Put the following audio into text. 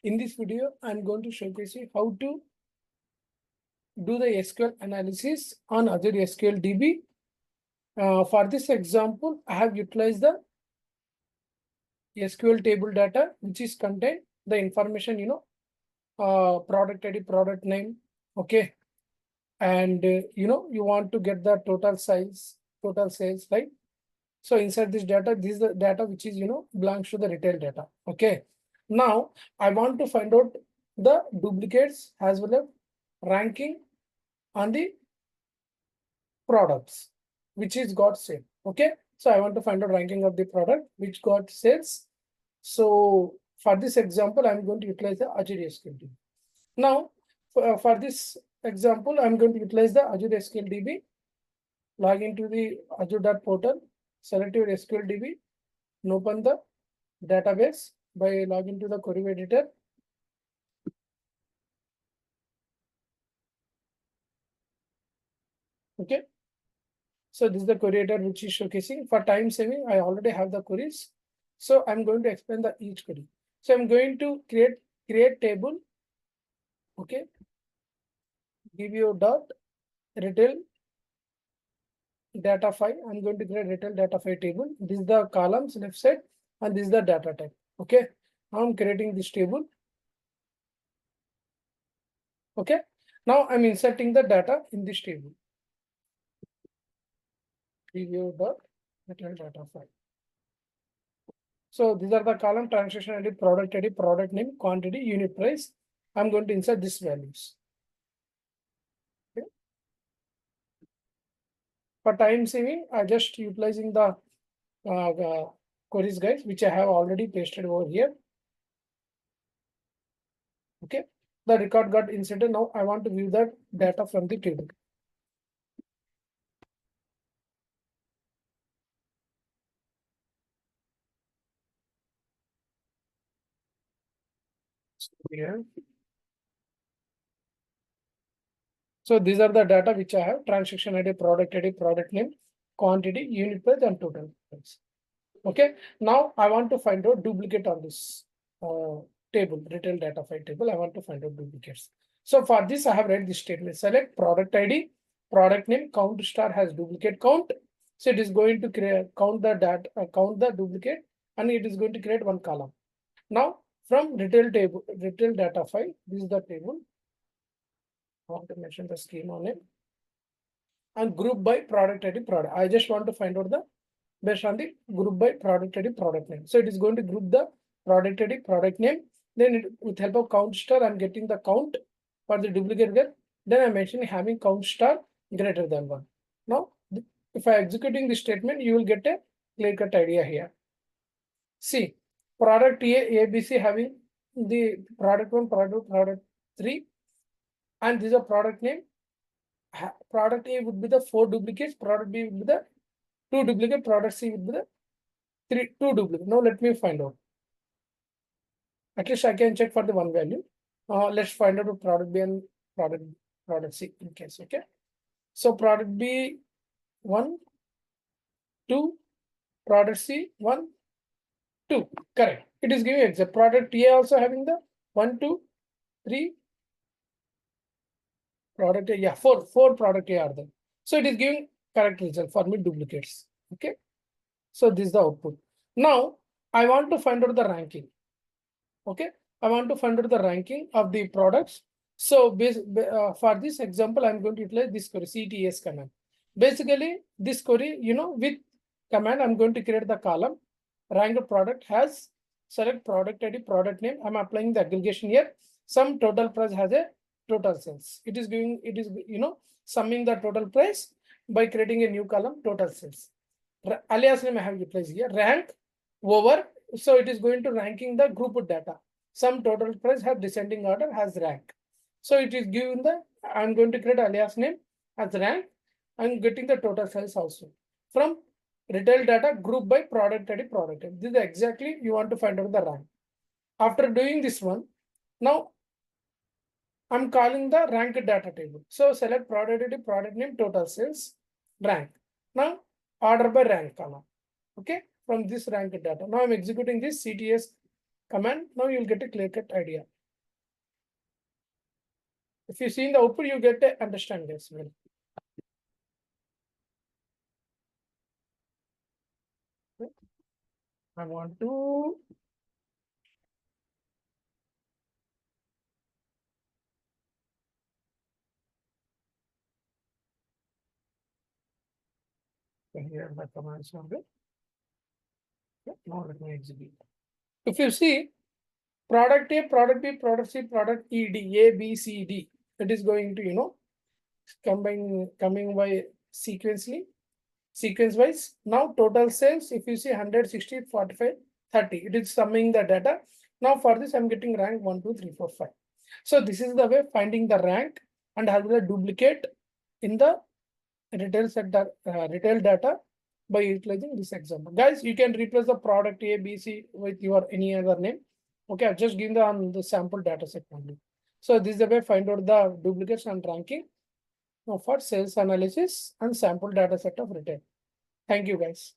In this video, I'm going to showcase you how to do the SQL analysis on Azure SQL DB. For this example, I have utilized the SQL table data, which is contained the information, product ID, product name, okay. And, you want to get the total size, total sales, right? So inside this data, this is the data which is, belongs to the retail data, okay. Now, I want to find out the duplicates as well as ranking on the products which is got sale, okay. So I want to find out ranking of the product which got sales. So for this example, I'm going to utilize the Azure SQL DB. Now, for this example, I'm going to utilize the Azure SQL DB. Log into the Azure.portal, select your SQL DB, and open the database by logging to the query editor. Okay. So this is the query editor which is showcasing. For time saving, I already have the queries. So I'm going to explain the each query. So I'm going to create table. Okay. Give you dot retail data file. I'm going to create retail data file table. This is the columns left side, and this is the data type. Okay. I'm creating this table. Okay. Now I'm inserting the data in this table. Preview dot retail data file. So these are the column: transaction ID, product name, quantity, unit price. I'm going to insert these values. Okay. For time saving, I just utilizing the queries guys, which I have already pasted over here. Okay. The record got inserted. Now I want to view that data from the table. Here. So these are the data which I have: transaction ID, product name, quantity, unit price, and total price. Okay. Now I want to find out duplicate on this table, retail data file table. I want to find out duplicates. So for this, I have read this statement: select product ID, product name, count star has duplicate count. So it is going to count the data, count the duplicate, and it is going to create one column. Now from retail table, retail data file, this is the table. I want to mention the schema on it. And group by product ID, product. I just want to find out the based on the group by product ID, product name. So it is going to group the product ID, product name. Then with help of count star, I'm getting the count for the duplicate there. Then I'm mentioning having count star greater than 1. Now, if I executing this statement, you will get a clear cut idea here. See, product ABC having the product 1, product 3, and this is a product name. Product A would be the 4 duplicates, product B would be the 2 duplicate, product C would be the 2 duplicate. Now let me find out. At least I can check for the one value. Let's find out product B and product C in case. Okay. So product B 1, 2, product C 1, 2. Correct. It is giving exact. Product A also having the 1, 2, 3. Product A, yeah, 4 product A are there. So it is giving correct result for me duplicates. Okay. So this is the output. Now I want to find out the ranking. Okay. I want to find out the ranking of the products. So for this example, I'm going to utilize this query CTS command. Basically, this query, with command, I'm going to create the column. Rank product has select product ID, product name. I'm applying the aggregation here. Some total price has a total sales. It is summing the total price by creating a new column, total sales. Alias name I have utilized here. Rank over. So it is going to ranking the group data. Some total price have descending order has rank. So it is given I'm going to create alias name as rank. I'm getting the total sales also. From retail data group by product ID, product ID. This is exactly you want to find out the rank. After doing this one, now I'm calling the rank data table. So select product ID, product name, total sales, rank. Now order by rank column. Okay, from this rank data. Now I'm executing this CTS command. Now you'll get a clear cut idea. If you see in the output, you get to understand this. Well. I want to here the commands are good. Now let me execute. If you see product A, product B, product C, product ED, A, B, C, D, it is going to, coming by sequentially, sequence wise. Now total sales, if you see 100, 60, 45, 30, it is summing the data. Now for this, I'm getting rank 1, 2, 3, 4, 5. So this is the way finding the rank and have the duplicate in the retail data by utilizing this example. Guys, you can replace the product A, B, C with your any other name. Okay, I've just given the sample data set only. So this is the way find out the duplicates and ranking for sales analysis and sample data set of retail. Thank you, guys.